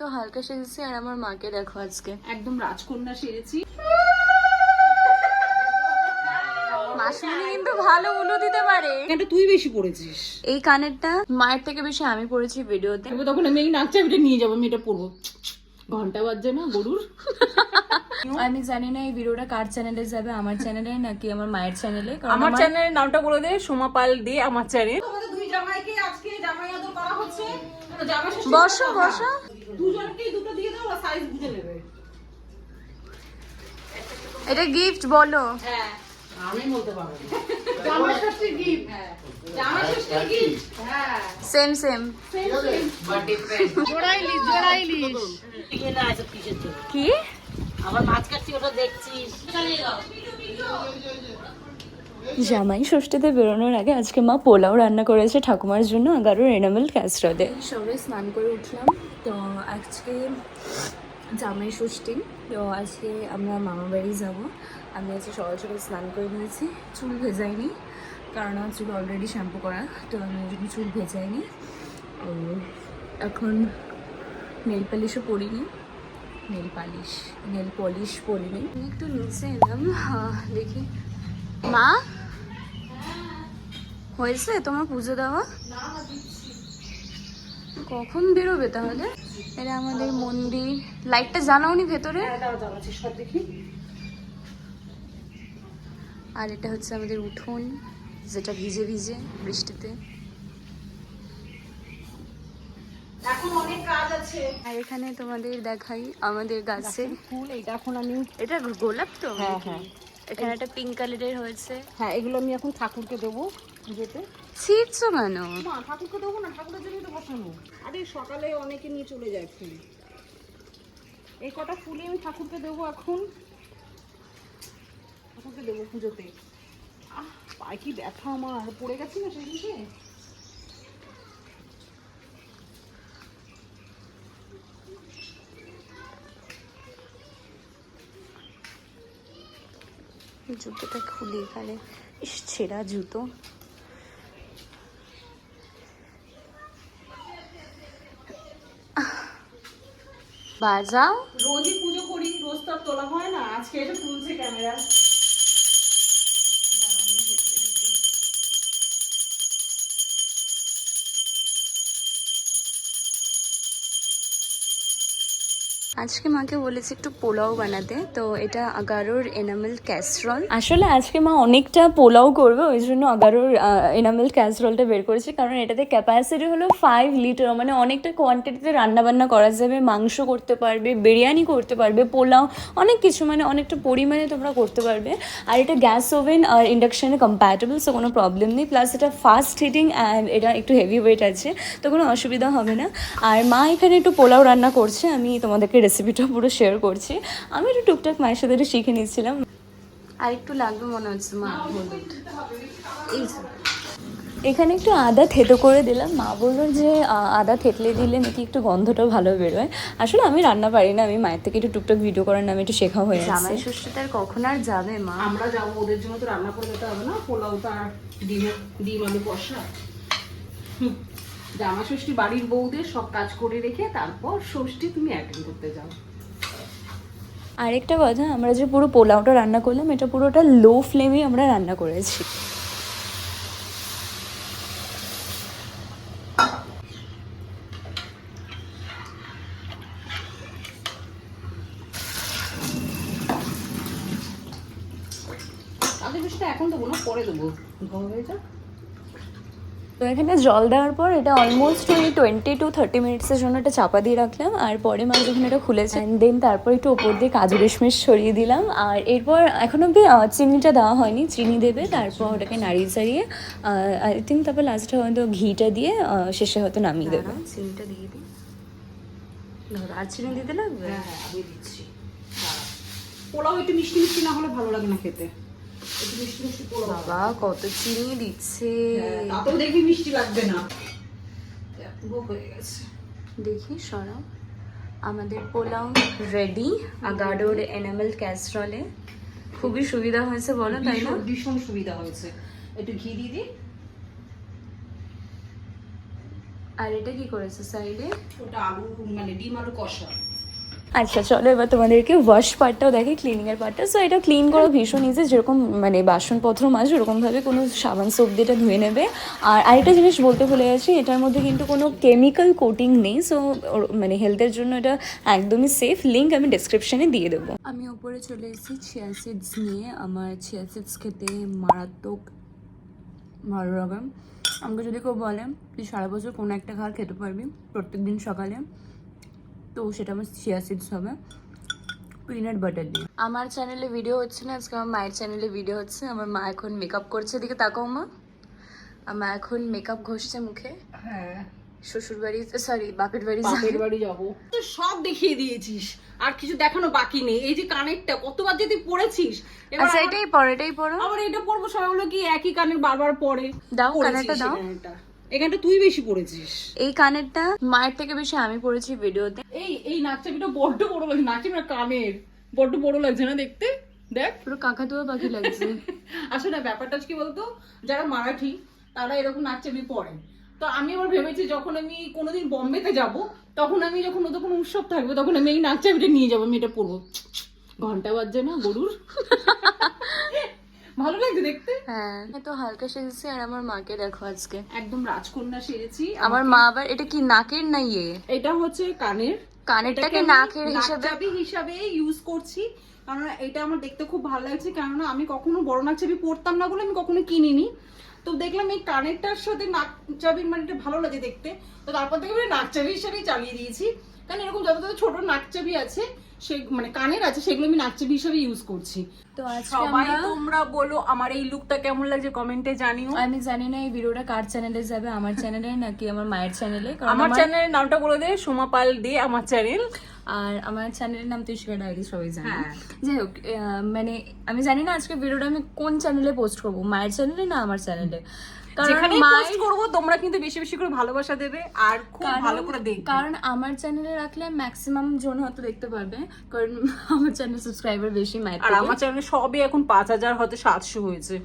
তো হালকা সেজেছি আর আমার মাকে দেখো আজকে একদম রাজকন্যা সেজেছি। মাসুমি কিন্তু ভালো উলু দিতে পারে। এটা তুই বেশি পড়েছিস। এই কানেরটা মায়ের থেকে বেশি আমি পড়েছি ভিডিওতে। তখন আমি এই নাক চাবিটা নিয়ে যাবো, আমি এটা পরবো। ঘন্টা বাজছে না গরুর। আমি জানি না এই ভিডিওটা কার চ্যানেলে যাবে, আমার চ্যানেলে নাকি আমার মায়ের চ্যানেলে। আমার চ্যানেলের নামটা বলে দে, সোমা পাল দিয়ে আমার চ্যানেল। তোমাদের দুই জামাইকে আজকে জামাই আদর করা হচ্ছে। জামাই ষষ্ঠী বসো বসো, দুজনকেই দুটো দিয়ে দাও, আর সাইজ বুঝে নেবে। এটা গিফট বলো। হ্যাঁ আমি বলতে পারবো না। জামাই ষষ্ঠী গিফট। হ্যাঁ জামাই ষষ্ঠী গিফট। হ্যাঁ সেম সেম বাট ডিফারেন্ট। জোড়াইলি এখানে আছে কিসের জন্য? কি আবার মাছ কাটছি, ওটা দেখছিস? জামাই ষষ্ঠীতে বেরোনোর আগে আজকে মা পোলাও রান্না করেছে ঠাকুমার জন্য আগারোর এনামেল ক্যাস্ট্রলে। সবাই স্নান করে উঠলাম। তো আজকে জামাই ষষ্ঠী, তো আজকে আমরা মামা বাড়ি যাবো। আমি আজকে সকাল সকাল স্নান করে নিয়েছি, চুল ভেজাইনি কারণ আমার চুল অলরেডি শ্যাম্পু করা, তো আমি ওই জন্য চুল ভেজাইনি। এখন নেল পালিশও পরিনি, নেল পলিশ পরিনি। একটু নিচে এলাম, দেখি মা হয়েছে তোমার পুজো দেওয়া? কখন বেরোবে তাহলে? এটা আমাদের মন্দির, লাইটটা জ্বালাওনি ভেতরে? আর এটা হচ্ছে আমাদের উঠোন, যেটা ভিজে ভিজে বৃষ্টিতে। এখন অনেক কাজ আছে। আর এখানে তোমাদের দেখাই আমাদের গাছে ফুল। এটা এখন আমি, এটা গোলাপ তো? হ্যাঁ হ্যাঁ, এখানে একটা পিঙ্ক কালারের হয়েছে। হ্যাঁ এগুলো আমি এখন ঠাকুরকে দেবো পুজোতে। ছিটছো কেন? মা ঠাকুরকে দেবো না, ঠাকুরের জন্যই তো বসানো। আরে সকালে অনেকে নিয়ে চলে যায় ফুল, এই কটা ফুলই আমি ঠাকুরকে দেবো। এখন ঠাকুরকে দেবো পুজোতে। পায়ে কি ব্যথা আমার, পড়ে গেছি না সেদিকে। জুতোটা খুলি এখানে, ইস ছেঁড়া জুতো। বাজাও। রোজই পুজো করি, রোজ তো আর তোলা হয় না। আজকে এটা তুলছে ক্যামেরা। আজকে মাকে বলেছি একটু পোলাও বানাতে, তো এটা আগারোর এনামেল ক্যাসরল। আসলে আজকে মা অনেকটা পোলাও করবে, ওই জন্য আগারোর এনামেল ক্যাসরলটা বের করেছি, কারণ এটাতে ক্যাপাসিটি হলো 5 লিটার, মানে অনেকটা কোয়ান্টিটিতে রান্নাবান্না করা যাবে। মাংস করতে পারবে, বিরিয়ানি করতে পারবে, পোলাও, অনেক কিছু, মানে অনেকটা পরিমাণে তোমরা করতে পারবে। আর এটা গ্যাস ওভেন আর ইন্ডাকশানে কম্প্যাটেবল, সো কোনো প্রবলেম নেই। প্লাস এটা ফাস্ট হিটিং অ্যান্ড এটা একটু হেভি ওয়েট আছে, তো কোনো অসুবিধা হবে না। আর মা এখানে একটু পোলাও রান্না করছে, আমি তোমাদেরকে রেসিপিটা পুরো শেয়ার করছি। আমি একটু টুকটাক মায়ের সাথে একটু শিখে নিচ্ছিলাম। আর একটু লাগবে মনে হচ্ছে মা হলুদ। এখানে একটু আদা থেতো করে দিলাম। মা বললো যে আদা থেতলে দিলে নাকি একটু গন্ধটাও ভালো বেরোয়। আসলে আমি রান্না পারি না, আমি মায়ের থেকে একটু টুকটাক ভিডিও করার নামে একটু শেখা হয়ে গেছে। জামাই ষষ্ঠীতে আর কখন আর যাবে মা? আমরা যাবো, ওদের জন্য তো রান্না করে দিতে হবে না। পোলাওটা আর ডিম আলু কষা। জামা ষষ্ঠী বাড়ির বউদের সব কাজ করে রেখে তারপর ষষ্ঠী তুমি অ্যাটেন্ড করতে যাও। আরেকটা কথা, আমরা যে পুরো পোলাওটা রান্না করলাম, এটা পুরোটা লো ফ্লেমে আমরা রান্না করেছি। আগে বিষয়টা এখন দেবো না, পরে দেবো, ধোয়া হয়ে যাক। তো এখানে জল দেওয়ার পর এটা অলমোস্ট ওই 20 to 30 মিনিটসের জন্য এটা চাপা দিয়ে রাখলাম। আর পরে মা যখন এটা খুলেছে, অ্যান্ড দেন তারপর একটু ওপর দিয়ে কাজু কিশমিশ ছড়িয়ে দিলাম। আর এরপর এখন অব্দি চিনিটা দেওয়া হয়নি, চিনি দেবে, তারপর ওটাকে নাড়িয়ে চাড়িয়ে আই থিঙ্ক তারপর লাস্টে হয়তো ঘিটা দিয়ে শেষে হয়তো নামিয়ে দেবে। চিনিটা দিয়ে দিই, আর চিনি দিতে লাগবে? হ্যাঁ হ্যাঁ আমি দিচ্ছি। পোলাও একটু মিষ্টি মিষ্টি না হলে ভালো লাগে না খেতে। একটু মিষ্টি মিষ্টি পোলাও। বাবা কত চিনি দিচ্ছে! তাতেও দেখবি মিষ্টি লাগবে না। পুরো হয়ে গেছে। দেখি সরাও, আমাদের পোলাও রেডি আগারোর এনামেল ক্যাসরলে। খুবই সুবিধা হয়েছে বলো, তাই না? ভীষণ সুবিধা হয়েছে। একটু ঘি দিয়ে দিই। আর এটা কি করেছে সাইডে? ওটা আলু মানে ডিম আলু কষা। আচ্ছা চলো এবার তোমাদেরকে ওয়াশ পার্টটাও দেখি, ক্লিনিংয়ের পার্টটা। সো এটা ক্লিন করা ভীষণ ইজি, যেরকম মানে বাসনপত্র মাছ ওরকমভাবে কোনো সাবান সোপ দিয়ে এটা ধুয়ে নেবে। আর আরেকটা জিনিস বলতে ভুলে গেছি, এটার মধ্যে কিন্তু কোনো কেমিক্যাল কোটিং নেই, সো মানে হেলথের জন্য এটা একদমই সেফ। লিঙ্ক আমি ডেসক্রিপশনে দিয়ে দেবো। আমি ওপরে চলে এসেছি চিয়া সিডস নিয়ে। আমার চিয়া সিডস খেতে মারাত্মক ভালো লাগে। আমাকে যদি কেউ বলে তুই সারা বছর কোনো একটা খাবার খেতে পারবি প্রত্যেক দিন সকালে, তো সেটা আমার চিয়া সিডস হবে পিনাট বাটার দিয়ে। আমার চ্যানেলে ভিডিও হচ্ছে না আজকে, আমার মায়ের চ্যানেলে ভিডিও হচ্ছে। আমার মা এখন মেকআপ করছে, এদিকে তাকাও মা। আমার এখন মেকআপ ঘষছে মুখে। হ্যাঁ শ্বশুর বাড়ি সরি বাপের বাড়ি বাপের বাড়ি যাবো তো সব দেখিয়ে দিয়েছিস, আর কিছু দেখানো বাকি নেই। এই যে কানেরটা কতবার যে তুই পড়েছিস, এবার আচ্ছা এটাই পড়ো, এটাই পড়ো। আবার এটা পড়বো, সবাই বলো কি একই কানের বারবার পড়ে। দাও পড়েছিস কানেরটা দাও। এখানটা তুই বেশি পড়েছিস। এই কানেরটা মায়ের থেকে বেশি আমি পড়েছি ভিডিওতে। এই নাকচাবিটা বড্ড বড় লাগছে, নাকচাবি না কানের বড্ড বড় লাগছে না দেখতে? দেখ পুরো কাকাতুয়া পাখি লাগছে। আসলে ব্যাপারটা কি বলতো, যারা মারাঠি তারা এরকম নাকচাবি পরে। তো আমি আবার ভেবেছি যখন আমি কোনোদিন বম্বেতে যাব, তখন আমি যখন ওদের কোনো উৎসব থাকবে তখন আমি এই নাকচাবিটা নিয়ে যাবো, আমি এটা পরবো। ঘন্টা বাজছে না গরুর? ভালো লাগছে দেখতে। হ্যাঁ তো হালকা সেজেছি। আর আমার মাকে দেখো আজকে একদম রাজকন্যা সেরেছি। আমার মা আবার এটা কি নাকের না ইয়ে, এটা হচ্ছে কানের, কানেরটাকে নাকের হিসেবে নাকচাবি হিসাবে ইউজ করছি, কারণ এটা আমার দেখতে খুব ভালো লাগছে। কেননা আমি কখনো বড় নাকচাবি পরতাম না বলে আমি কখনো কিনিনি, তো দেখলাম এই কানেরটার সাথে নাকচাবির মানে এটা ভালো লাগে দেখতে, তো তারপর থেকে আমি নাকচাবি হিসাবেই চালিয়ে দিয়েছি। কারণ এরকম যত যত ছোট নাকচাবি আছে সে মানে কানের আছে, সেগুলো আমি নাকচাবি হিসাবে ইউজ করছি। তো আজকে সবাই তোমরা বলো আমার এই লুকটা কেমন লাগছে কমেন্টে জানিও। আমি জানি না এই ভিডিওটা কার চ্যানেলে যাবে, আমার চ্যানেলে নাকি আমার মায়ের চ্যানেলে। আমার চ্যানেলের নামটা বলে দে, সোমা পাল দে আমার চ্যানেল। আর আমার চ্যানেলের নাম তুষিকা ডায়েরি, সবাই জানে। হ্যাঁ। যাই হোক মানে আমি জানি না আজকে ভিডিওটা আমি কোন চ্যানেলে পোস্ট করবো, মায়ের চ্যানেলে না আমার চ্যানেলে। যেখানে পোস্ট করব তোমরা কিন্তু বেশি বেশি করে ভালোবাসা দেবে আর খুব ভালো করে দেখবে। কারণ আমার চ্যানেলে রাখলে ম্যাক্সিমাম জন হয়তো দেখতে পারবে, কারণ আমার চ্যানেল সাবস্ক্রাইবার বেশি মায়ের। আর আমার চ্যানেলে সবই এখন 5000 হয়তো 700 হয়েছে।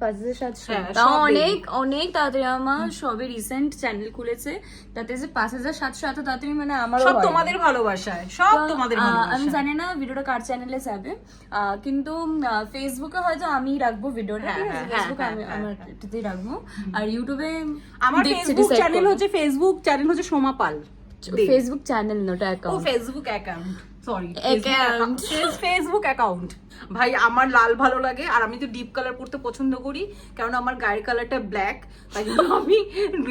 5700, তাও অনেক অনেক তাড়াতাড়ি। আমার সবে রিসেন্ট চ্যানেল খুলেছে, তাতে যে 5700 এত তাড়াতাড়ি মানে আমার সব তোমাদের ভালোবাসায়, সব তোমাদের ভালোবাসা। আমি জানি না ভিডিওটা কার চ্যানেলে যাবে, কিন্তু ফেসবুকে হয়তো আমি রাখবো ভিডিওটা, ফেসবুকে আমি আমার এটাতেই রাখবো। আর ইউটিউবে আমার ফেসবুক চ্যানেল হচ্ছে সোমা পাল। ফেসবুক চ্যানেল না, ওটা ও account. Facebook account, sorry Account. Facebook account. ভাই আমার লাল ভালো লাগে, আর আমি তো ডিপ কালার পরতে পছন্দ করি, কারণ আমার গায়ের কালারটা ব্ল্যাক। তাই জন্য আমি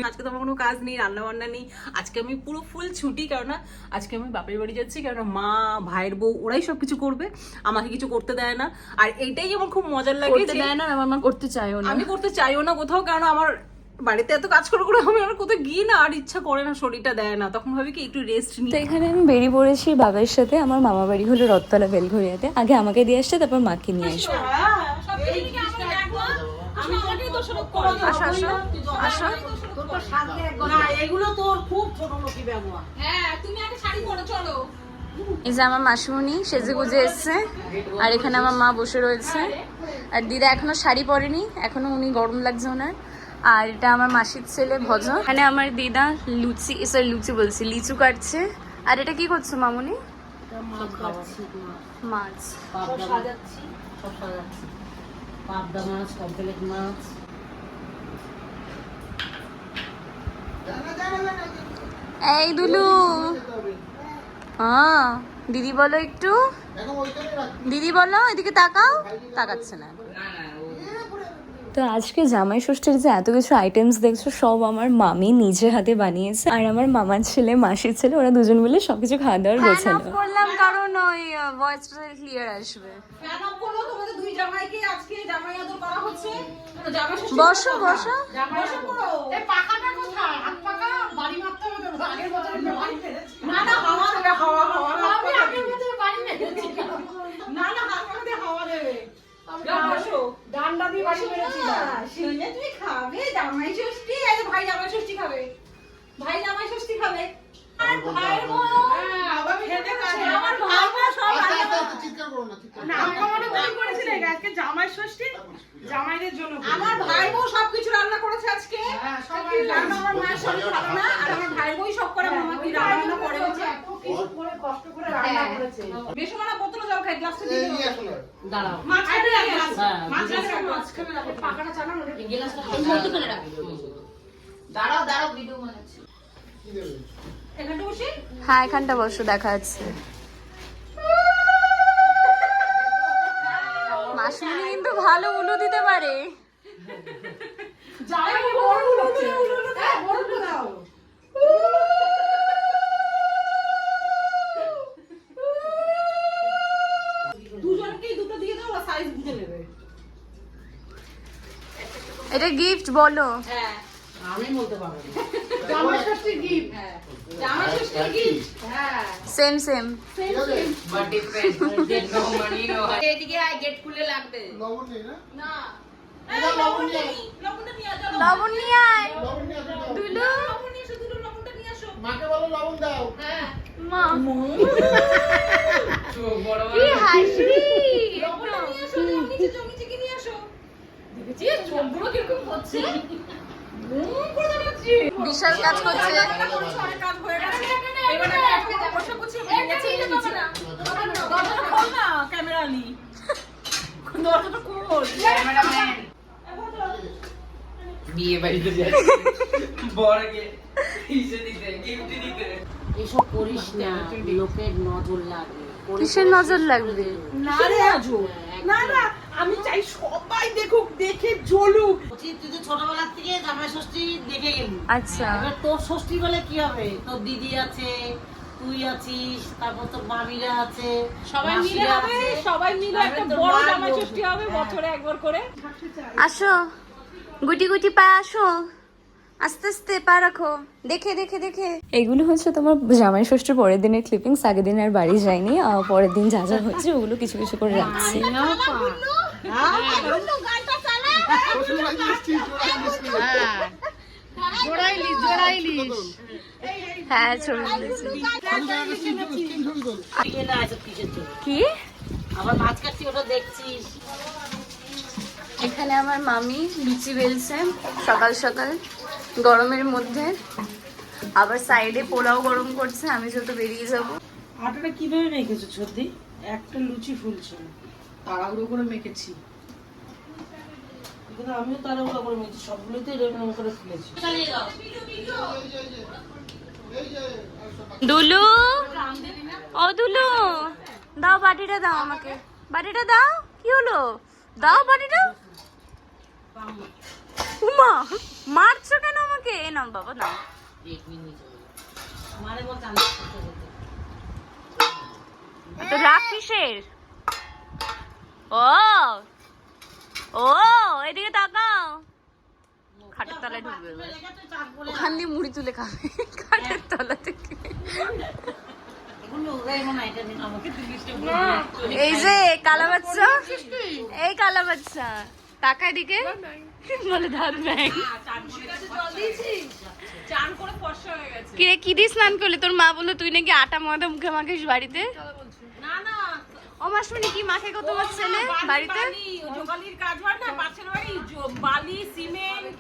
আজকে তো আমার কোনো কাজ নেই, রান্না বান্না নেই, আজকে আমি পুরো ফুল ছুটি। কারণ আজকে আমি বাপের বাড়ি যাচ্ছি, কারণ মা ভাইয়ের বউ ওরাই সবকিছু করবে, আমাকে কিছু করতে দেয় না। আর এইটাই আমার খুব মজার লাগে, করতে দেয় না, আমার মা করতে চাইও না। আমি করতে চাইও না কোথাও, কারণ আমার বাড়িতে এত কাজ করে করে আমি আর কোথাও গিয়ে না আর ইচ্ছা করে না, শরীরটা দেয় না, তখন ভাবি কি একটু রেস্ট নিই। তো এখানে আমি বেরিয়ে পড়েছি বাবার সাথে। আমার মামা বাড়ি হলো রথতলা বেলঘরিয়াতে। আগে আমাকে দিয়ে আসছে, তারপর মাকে নিয়ে আসবে। এই যে আমার মাসিমণি সেজে গুজে এসছে, আর এখানে আমার মা বসে রয়েছে। আর দিদা এখনো শাড়ি পরেনি, এখনো উনি গরম লাগছে ওনার। আর এটা আমার মাসির ছেলে ভজ। এখানে আমার দিদা লুচি বলছি, লিচু কাটছে। আর এটা কি করছো মামুনি? মাছ সাজাচ্ছি, পাবদা মাছ, কমপ্লেট মাছ। এই দুলু, হ্যাঁ দিদি বলো একটু, দিদি বলো, এদিকে তাকাও, তাকাচ্ছে না। তো আজকে জামাই ষষ্ঠীর যে এত কিছু আইটেমস দেখছো, সব আমার মামি নিজে হাতে বানিয়েছে। আর আমার মামার ছেলে মাসির ছেলে ওরা দুজন মিলে সবকিছু খাওয়া দাওয়ার গোছালো করলাম, কারণ ওই ভয়েসটা ক্লিয়ার আসবে। তোমাদের দুই জামাইকে আজকে জামাই আদর করা হচ্ছে। বসো বসো। এই পাকাটা কোথায়? হাত পাকা বাড়ি মারতে হবে তো, আগের বছর বাড়ি মেরেছি। না না হাওয়া দেবে, হাওয়া আমি আগের বছর বাড়ি মেরেছি। না না হাত পাকা দিয়ে হাওয়া দেবে। বসো, ডান্ডা দিয়ে বাড়ি মেরেছি না। শুনে তুমি খাবে জামাই ষষ্ঠী? এই ভাই জামাই ষষ্ঠী খাবে, ভাই জামাই ষষ্ঠী খাবে। আর ভাইয়ের বউ আবার খেতে খাবে, আমার ভাই বউ সব চিৎকার করো না, চিৎকার না। আমরা মনে করেছিলে আজকে জামাই ষষ্ঠী, জামাইদের জন্য আমার ভাই বউ সবকিছু রান্না করেছে আজকে। হ্যাঁ সবাই রান্না, আমার মায়ের শরীর ভালো না, আর আমার ভাই বউই সব করে। মামা কি রান্না করে হচ্ছে, এত কিছু করে কষ্ট করে রান্না করেছে। বেশমানা বোতলে যাও, খাই গ্লাসটা দিয়ে দাঁড়াও, মাছখানে রাখো, মাছখানে রাখো, পাকাটা চানা ওটা গ্লাসটা এই মধ্যখানে রাখো। দাঁড়াও দাঁড়াও, ভিডিও বানাচ্ছি। এখানটা বসে, হ্যাঁ এখানটা বসো, দেখা যাচ্ছে। মাসুমি কিন্তু ভালো উলু দিতে পারে। যাই বড় উলু দিতে, বড় উলু দাও। দুজনকেই দুটো দিয়ে দাও, আর সাইজ বুঝে নেবে। এটা গিফট বলো। হ্যাঁ আমি বলতে পারবো না। জামাই ষষ্ঠী গিফট। হ্যাঁ জামাই ষষ্ঠী গিফট। হ্যাঁ same same. But different get no money no এদিকে আই গেট খুলে লাগবে লবণ নেই না? না লবণটা নিয়ে যাও। লবণ নিয়ে আয় লবণ নিয়ে আসো, দাও। দুলু। লবণ নিয়ে এসো, দুটো লবণটা নিয়ে আসো। মাকে বলো লবণ দাও। হ্যাঁ মা চোখ বড় কি হাসি। লবণটা নিয়ে এসো, নিচে যাও, নিচে গিয়ে নিয়ে আসো। দেখেছিস চোখগুলো কিরকম হচ্ছে? করে দাঁড়াচ্ছি। বিশাল কাজ করছে। অনেক কাজ হয়ে গেছে। এবার একটা বসে গুছিয়ে নিয়েছি। দরজাটা খোল না, ক্যামেরা নি। দরজাটা খোল। ক্যামেরাম্যান বিয়ে বাড়িতে যাচ্ছে বড়কে ইসে দিতে গিফট দিতে এসব করিস না, লোকের নজর লাগবে। কিসের নজর লাগবে? না রে আজো, না না, আমি চাই সবাই দেখুক, দেখে জ্বলুক। তুই তো ছোটবেলার থেকে জামাই ষষ্ঠী দেখে গেলি। আচ্ছা এবার তোর ষষ্ঠী বলে কি হবে? তোর দিদি আছে, তুই আছিস, তারপর তোর মামিরা আছে, সবাই মিলে মাসিরা হবে, আছে। সবাই মিলে একটা তোর বড় মা জামাই বোন। ষষ্ঠী হবে বছরে একবার করে। আসো, গুটি গুটি পা আসো, আস্তে আস্তে পা রাখো, দেখে দেখে দেখে। এগুলো হচ্ছে তোমার জামাই ষষ্ঠীর পরের দিনের ক্লিপিংস। আগের দিন আর বাড়ি যায়নি, পরের দিন যা যা হচ্ছে ওগুলো কিছু কিছু করে রাখছি। শ্বশুরবাড়ি মিষ্টি, জোড়াই মিষ্টি। হ্যাঁ ছবি তুলেছি। ছবি তোল। কে না এসব কিসের জন্য? কি আবার মাছ কাটছি, ওটা দেখছিস। এখানে আমার মামি লুচি বেলছে সকাল সকাল গরমের মধ্যে, আবার সাইডে পোলাও গরম করছে। আমি যত বেরিয়ে যাব। আটাটা কিভাবে মেখেছো সত্যি? একটা লুচি ফুলছে না। তাড়াহুড়ো করে মেখেছি। কিন্তু আমিও তাড়াহুড়ো করে মেখেছি, সবগুলোতে এরকম করে ফুলেছি। দুলু, ও দুলু, দাও বাটিটা দাও আমাকে, বাটিটা দাও। কি হলো? দাও বাটিটা। উমা, মারছো কেন আমাকে? এ নাও বাবা, নাও। মানে বলতে আমি করতে বলতে। তো রাগ কিসের? ও ও এদিকে তাকাও। খাটের তলায় ঢুকবে এবার। ওখান দিয়ে মুড়ি তুলে খাবে খাটের তলা থেকে। এগুলো ওরাই মনে হয় এটা নিয়ে আমাকে এই যে কালা বাচ্চা, এই কালা বাচ্চা তাকায় দিকে বলে ধার ব্যাং। চান করে ফর্সা হয়ে গেছে। কিরে কি দিয়ে স্নান করলি? তোর মা বললো তুই নাকি আটা ময়দা মুখে মাখিস বাড়িতে। না না, ও মাসুনি কি মাখে গো তোমার ছেলে বাড়িতে? জোগালির কাজ হয় না, পাশের বাড়ি বালি, সিমেন্ট,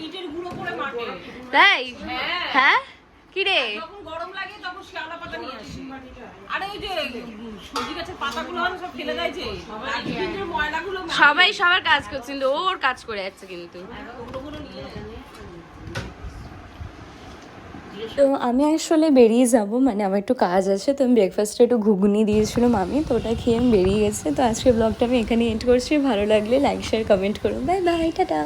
ইটের গুঁড়ো করে মাখে। তাই? হ্যাঁ। হ্যাঁ কিরে? যখন গরম লাগে তখন শিয়ালা পাতা নিয়ে আসে। আরে ওই যে সবজি গাছের পাতাগুলো হয় না, সব ফেলে দেয় যে, আর ইটের ময়লাগুলো সবাই সবার কাজ করছে কিন্তু ওর কাজ করে যাচ্ছে কিন্তু। ওগুলো নিয়ে তো আমি আসলে বেরিয়ে যাব, মানে আমার একটু কাজ আছে। তো আমি ব্রেকফাস্টে একটু ঘুগনি দিয়েছিল মামি, তো ওটা খেয়ে আমি বেরিয়ে গেছে। তো আজকে ব্লগটা আমি এখানে এন্ড করছি। ভালো লাগলে লাইক শেয়ার কমেন্ট করুন। Bye bye, tata.